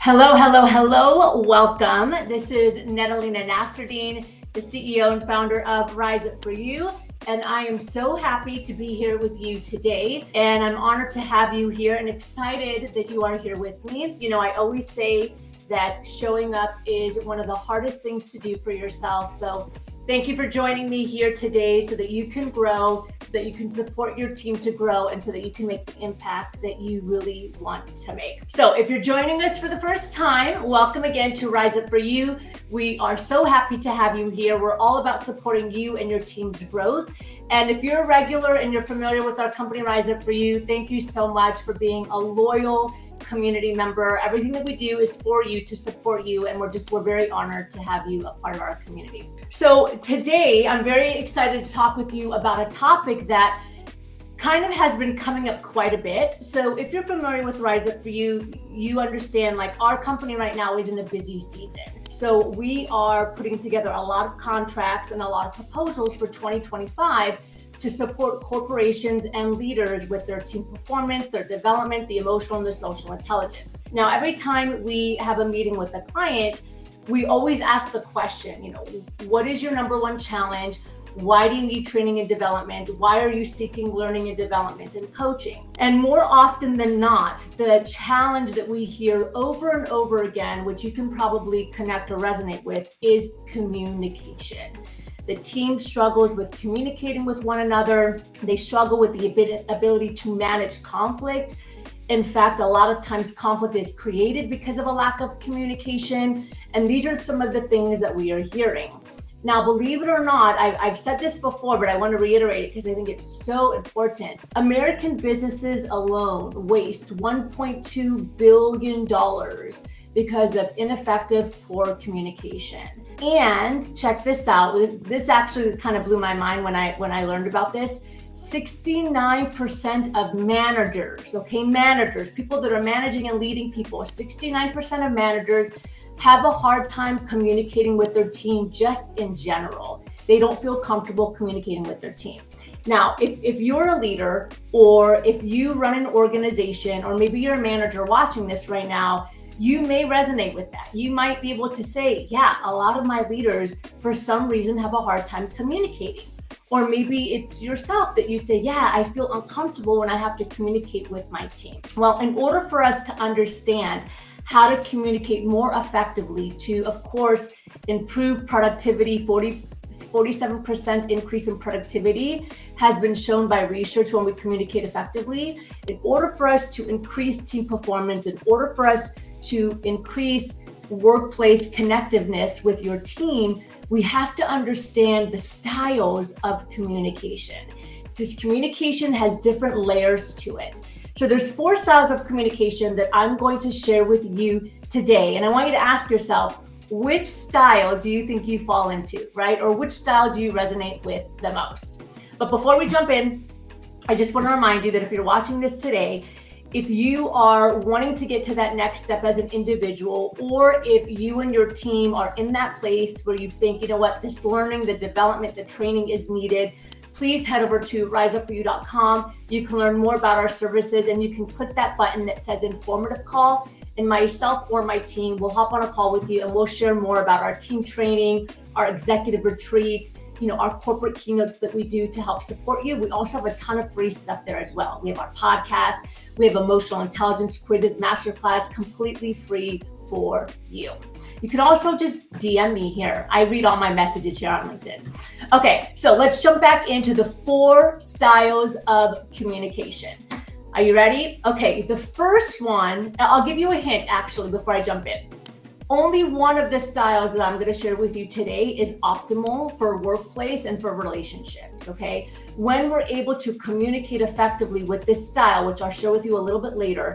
Hello, hello, hello. Welcome. This is Natalina Nasruddin, the CEO and founder of Rise Up For You. And I am so happy to be here with you today. And I'm honored to have you here and excited that you are here with me. You know, I always say that showing up is one of the hardest things to do for yourself. So thank you for joining me here today so that you can grow, so that you can support your team to grow, and so that you can make the impact that you really want to make. So if you're joining us for the first time, welcome again to Rise Up For You. We are so happy to have you here. We're all about supporting you and your team's growth. And if you're a regular and you're familiar with our company, Rise Up For You, thank you so much for being a loyal community member. Everything that we do is for you, to support you, and we're very honored to have you a part of our community. So today I'm very excited to talk with you about a topic that kind of has been coming up quite a bit. So if you're familiar with Rise Up For You, you understand like our company right now is in a busy season. So we are putting together a lot of contracts and a lot of proposals for 2025 to support corporations and leaders with their team performance, their development, the emotional and the social intelligence. Now, every time we have a meeting with a client, we always ask the question, what is your number one challenge? Why do you need training and development? Why are you seeking learning and development and coaching? And more often than not, the challenge that we hear over and over again, which you can probably connect or resonate with, is communication. The team struggles with communicating with one another. They struggle with the ability to manage conflict. In fact, a lot of times conflict is created because of a lack of communication. And these are some of the things that we are hearing. Now, believe it or not, I've said this before, but I want to reiterate it because I think it's so important. American businesses alone waste $1.2 billion because of ineffective, poor communication. And check this out. This actually kind of blew my mind when I learned about this. 69% of managers, managers, people that are managing and leading people, 69% of managers have a hard time communicating with their team just in general. They don't feel comfortable communicating with their team. Now, if you're a leader, or if you run an organization, or maybe you're a manager watching this right now, you may resonate with that. You might be able to say, yeah, a lot of my leaders, for some reason, have a hard time communicating. Or maybe it's yourself that you say, yeah, I feel uncomfortable when I have to communicate with my team. Well, in order for us to understand how to communicate more effectively to, of course, improve productivity, 47% increase in productivity has been shown by research when we communicate effectively. In order for us to increase team performance, in order for us to increase workplace connectiveness with your team, we have to understand the styles of communication, because communication has different layers to it. So there's 4 styles of communication that I'm going to share with you today. And I want you to ask yourself, which style do you think you fall into, right? Or which style do you resonate with the most? But before we jump in, I just want to remind you that if you're watching this today, if you are wanting to get to that next step as an individual, or if you and your team are in that place where you think, you know what, this learning, the development, the training is needed, please head over to riseupforyou.com. You can learn more about our services, and you can click that button that says informative call, and myself or my team will hop on a call with you, and we'll share more about our team training, our executive retreats, our corporate keynotes that we do to help support you. We also have a ton of free stuff there as well. We have our podcast, we have emotional intelligence quizzes, masterclass, completely free for you. You can also just DM me here. I read all my messages here on LinkedIn. Okay, so let's jump back into the 4 styles of communication. Are you ready? Okay, the first one, I'll give you a hint actually before I jump in. Only one of the styles that I'm going to share with you today is optimal for workplace and for relationships, okay? When we're able to communicate effectively with this style, which I'll share with you a little bit later,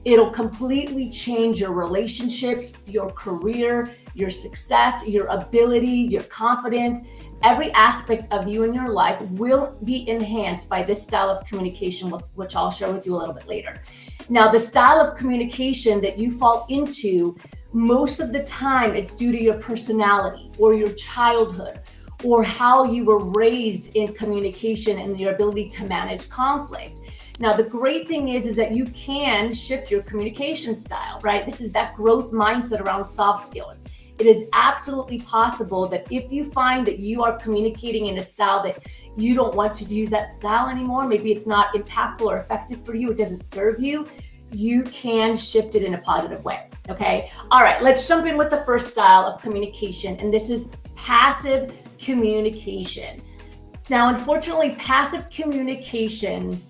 it'll completely change your relationships, your career, your success, your ability, your confidence. Every aspect of you and your life will be enhanced by this style of communication, which I'll share with you a little bit later. Now, the style of communication that you fall into, most of the time, it's due to your personality or your childhood or how you were raised in communication and your ability to manage conflict. Now, the great thing is that you can shift your communication style, right? This is that growth mindset around soft skills. It is absolutely possible that if you find that you are communicating in a style that you don't want to use that style anymore, maybe it's not impactful or effective for you, it doesn't serve you, you can shift it in a positive way, okay? All right, let's jump in with the first style of communication, and this is passive communication. Now, unfortunately, passive communication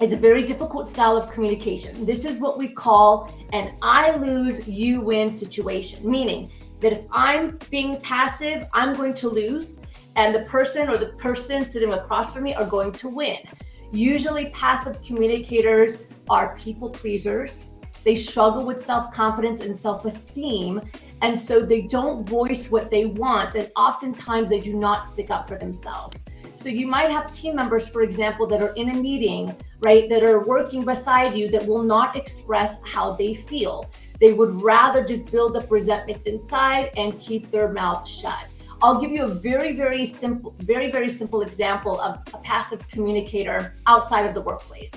is a very difficult style of communication. This is what we call an I lose, you win situation, meaning that if I'm being passive, I'm going to lose, and the person sitting across from me are going to win. Usually passive communicators are people pleasers. They struggle with self-confidence and self-esteem, and so they don't voice what they want, and oftentimes they do not stick up for themselves. So you might have team members, for example, that are in a meeting, right, that are working beside you that will not express how they feel. They would rather just build up resentment inside and keep their mouth shut. I'll give you a very simple example of a passive communicator outside of the workplace.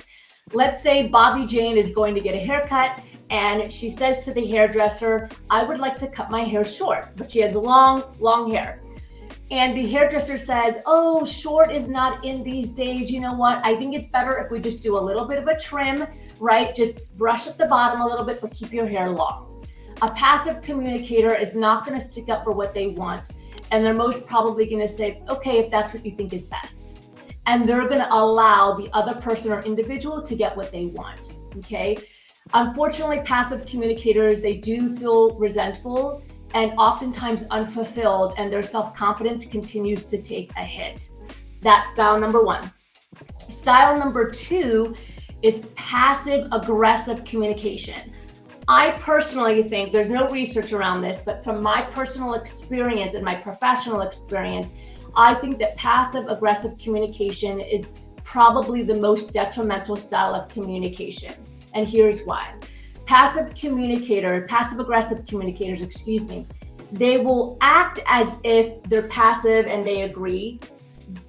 Let's say Bobby Jane is going to get a haircut, and she says to the hairdresser, I would like to cut my hair short, but she has long hair. And the hairdresser says, oh, short is not in these days. You know what? I think it's better if we just do a little bit of a trim, right? Just brush up the bottom a little bit, but keep your hair long. A passive communicator is not going to stick up for what they want. And they're most probably going to say, okay, if that's what you think is best. And they're going to allow the other person or individual to get what they want, okay? Unfortunately, passive communicators, they do feel resentful and oftentimes unfulfilled, and their self-confidence continues to take a hit. That's style number one. Style number two is passive aggressive communication. I personally think, there's no research around this, but from my personal experience and my professional experience, I think that passive aggressive communication is probably the most detrimental style of communication. And here's why. Passive aggressive communicators, they will act as if they're passive and they agree,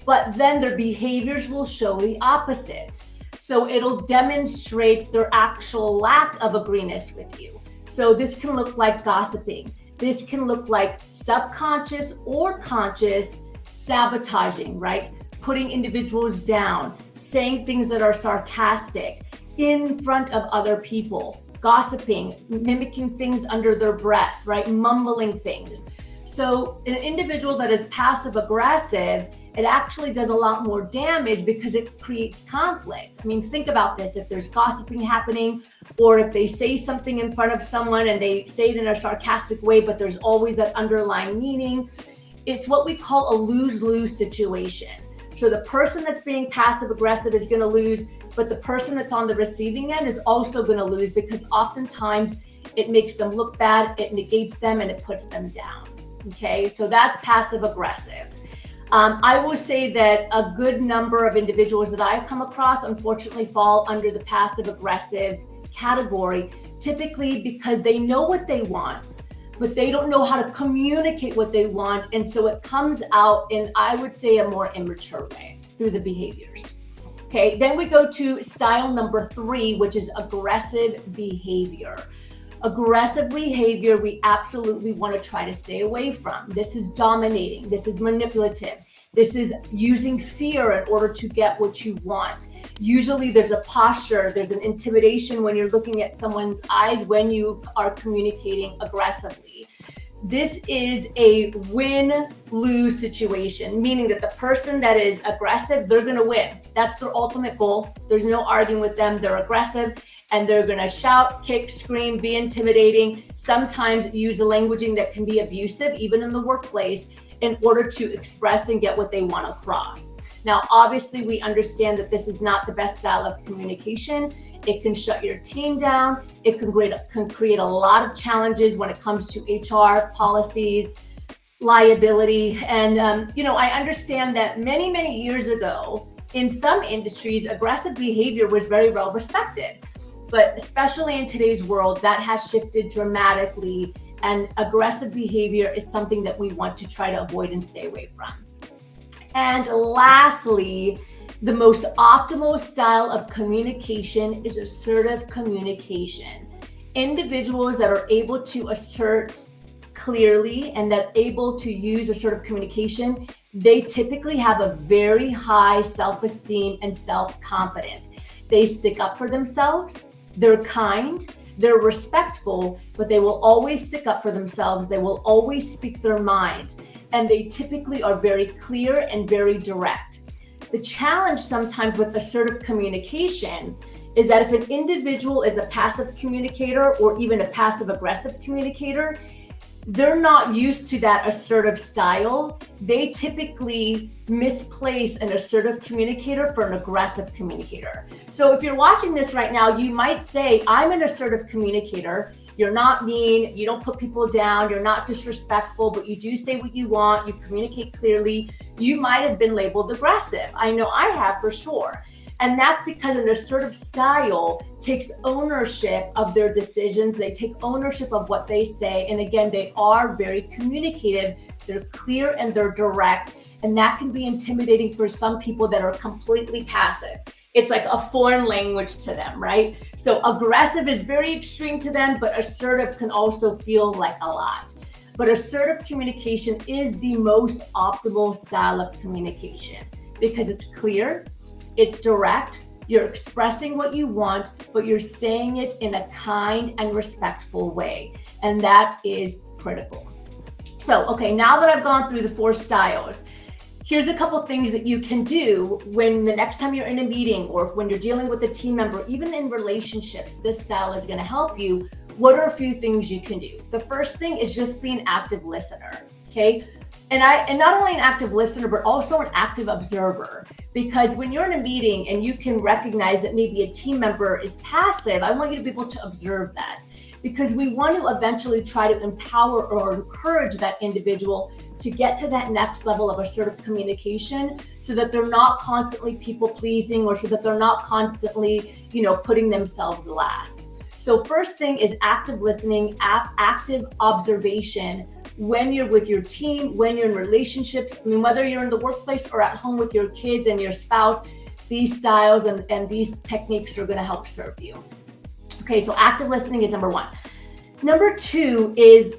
but then their behaviors will show the opposite. So it'll demonstrate their actual lack of agreement with you. So this can look like gossiping. This can look like subconscious or conscious sabotaging, right? Putting individuals down, saying things that are sarcastic in front of other people, gossiping, mimicking things under their breath, right? Mumbling things. So an individual that is passive aggressive, it actually does a lot more damage because it creates conflict. I mean, think about this. If there's gossiping happening, or if they say something in front of someone and they say it in a sarcastic way, but there's always that underlying meaning, it's what we call a lose-lose situation. So the person that's being passive aggressive is going to lose, but the person that's on the receiving end is also going to lose, because oftentimes it makes them look bad, it negates them, and it puts them down. Okay, so that's passive aggressive. I will say that a good number of individuals that I've come across unfortunately fall under the passive aggressive category, typically because they know what they want, but they don't know how to communicate what they want. And so it comes out in, I would say, a more immature way through the behaviors. Okay, then we go to style number 3, which is aggressive behavior. Aggressive behavior, we absolutely want to try to stay away from. This is dominating. This is manipulative. This is using fear in order to get what you want. Usually there's a posture, there's an intimidation when you're looking at someone's eyes when you are communicating aggressively. This is a win-lose situation, meaning that the person that is aggressive, they're going to win. That's their ultimate goal. There's no arguing with them. They're aggressive and they're going to shout, kick, scream, be intimidating, sometimes use a languaging that can be abusive, even in the workplace, in order to express and get what they want across. Now, obviously, we understand that this is not the best style of communication. It can shut your team down. It can create a lot of challenges when it comes to HR policies, liability. And, I understand that many years ago, in some industries, aggressive behavior was very well respected. But especially in today's world, that has shifted dramatically. And aggressive behavior is something that we want to try to avoid and stay away from. And lastly, The most optimal style of communication is assertive communication. Individuals that are able to assert clearly and that able to use assertive communication, they typically have a very high self-esteem and self-confidence. They stick up for themselves, they're kind, they're respectful, but they will always stick up for themselves. They will always speak their mind, and they typically are very clear and very direct. The challenge sometimes with assertive communication is that if an individual is a passive communicator or even a passive aggressive communicator, they're not used to that assertive style. They typically misplace an assertive communicator for an aggressive communicator. So if you're watching this right now, you might say, I'm an assertive communicator. You're not mean, you don't put people down, you're not disrespectful, but you do say what you want, you communicate clearly. You might have been labeled aggressive. I know I have for sure. And that's because an assertive style takes ownership of their decisions. They take ownership of what they say. And again, they are very communicative. They're clear and they're direct. And that can be intimidating for some people that are completely passive. It's like a foreign language to them, right? So aggressive is very extreme to them, but assertive can also feel like a lot. But assertive communication is the most optimal style of communication because it's clear, it's direct, you're expressing what you want, but you're saying it in a kind and respectful way. And that is critical. So, okay, now that I've gone through the 4 styles, here's a couple things that you can do when the next time you're in a meeting or when you're dealing with a team member, even in relationships, this style is going to help you. What are a few things you can do? The first thing is just be an active listener, okay? And not only an active listener, but also an active observer. Because when you're in a meeting and you can recognize that maybe a team member is passive, I want you to be able to observe that. Because we want to eventually try to empower or encourage that individual to get to that next level of assertive communication so that they're not constantly people pleasing or so that they're not constantly, putting themselves last. So first thing is active listening, active observation when you're with your team, when you're in relationships. I mean, whether you're in the workplace or at home with your kids and your spouse, these styles and these techniques are going to help serve you. Okay, so active listening is number 1. Number 2 is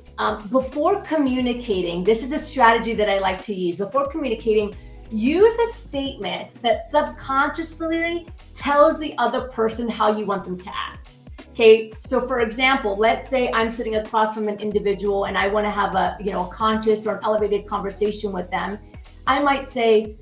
before communicating, this is a strategy that I like to use. Before communicating, use a statement that subconsciously tells the other person how you want them to act. Okay, so for example, let's say I'm sitting across from an individual and I want to have a conscious or an elevated conversation with them. I might say,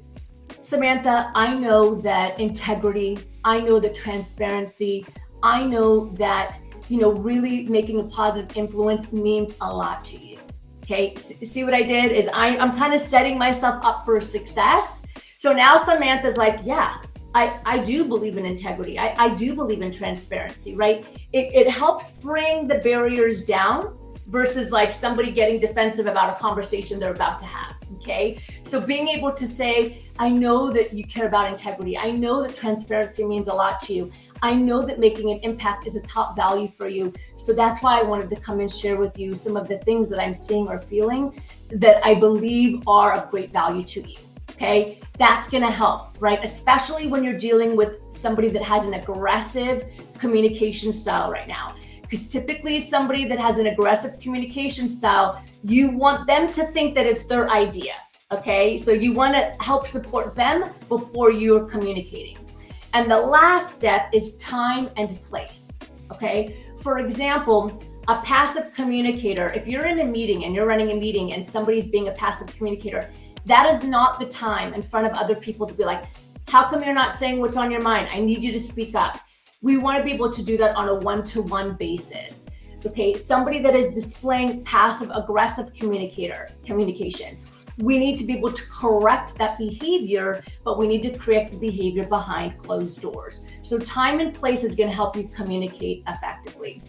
Samantha, I know that integrity, I know that transparency, I know that really making a positive influence means a lot to you. Okay, see what I did is I'm kind of setting myself up for success. So now Samantha's like, yeah, I do believe in integrity. I do believe in transparency, right? It helps bring the barriers down versus like somebody getting defensive about a conversation they're about to have, okay? So being able to say, I know that you care about integrity. I know that transparency means a lot to you. I know that making an impact is a top value for you. So that's why I wanted to come and share with you some of the things that I'm seeing or feeling that I believe are of great value to you. Okay, that's going to help, right? Especially when you're dealing with somebody that has an aggressive communication style right now. Because typically somebody that has an aggressive communication style, you want them to think that it's their idea. Okay, so you want to help support them before you're communicating. And the last step is time and place. Okay, for example, a passive communicator, if you're in a meeting and you're running a meeting and somebody's being a passive communicator, that is not the time in front of other people to be like, how come you're not saying what's on your mind? I need you to speak up. We want to be able to do that on a one-to-one basis. Okay, somebody that is displaying passive aggressive communication. We need to be able to correct that behavior, but we need to correct the behavior behind closed doors. So time and place is going to help you communicate effectively.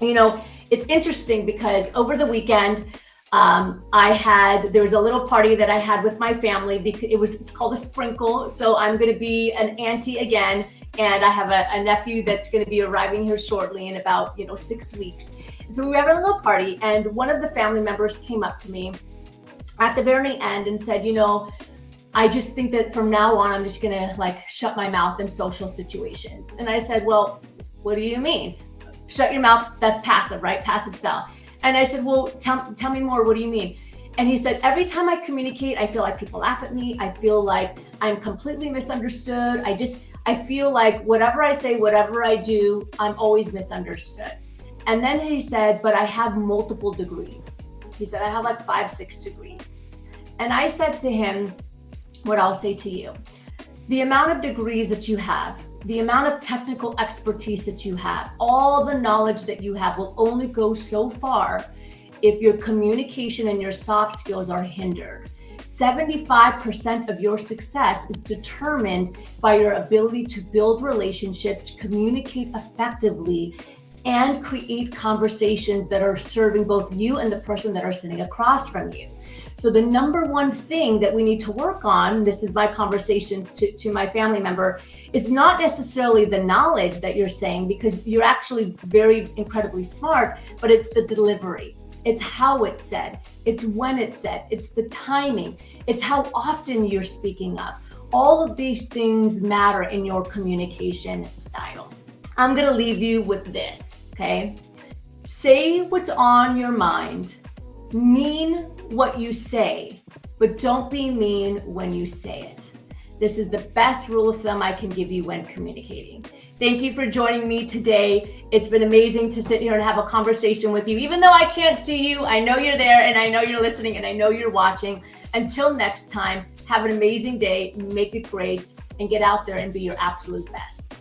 It's interesting because over the weekend, there was a little party that I had with my family because it's called a sprinkle. So I'm going to be an auntie again. And I have a nephew that's going to be arriving here shortly in about, 6 weeks. And so we were having a little party and one of the family members came up to me at the very end and said, I just think that from now on, I'm just gonna like shut my mouth in social situations. And I said, well, what do you mean? Shut your mouth, that's passive, right? Passive style. And I said, well, tell me more, what do you mean? And he said, every time I communicate, I feel like people laugh at me. I feel like I'm completely misunderstood. I feel like whatever I say, whatever I do, I'm always misunderstood. And then he said, but I have multiple degrees. He said, I have like 5-6 degrees. And I said to him, what I'll say to you, the amount of degrees that you have, the amount of technical expertise that you have, all the knowledge that you have will only go so far if your communication and your soft skills are hindered. 75% of your success is determined by your ability to build relationships, communicate effectively, and create conversations that are serving both you and the person that are sitting across from you. So the number one thing that we need to work on, this is my conversation to my family member, is not necessarily the knowledge that you're saying, because you're actually very incredibly smart, but it's the delivery. It's how it's said. It's when it's said. It's the timing. It's how often you're speaking up. All of these things matter in your communication style. I'm going to leave you with this, okay? Say what's on your mind. Mean what you say, but don't be mean when you say it. This is the best rule of thumb I can give you when communicating. Thank you for joining me today. It's been amazing to sit here and have a conversation with you. Even though I can't see you, I know you're there, and I know you're listening, and I know you're watching. Until next time, have an amazing day, make it great, and get out there and be your absolute best.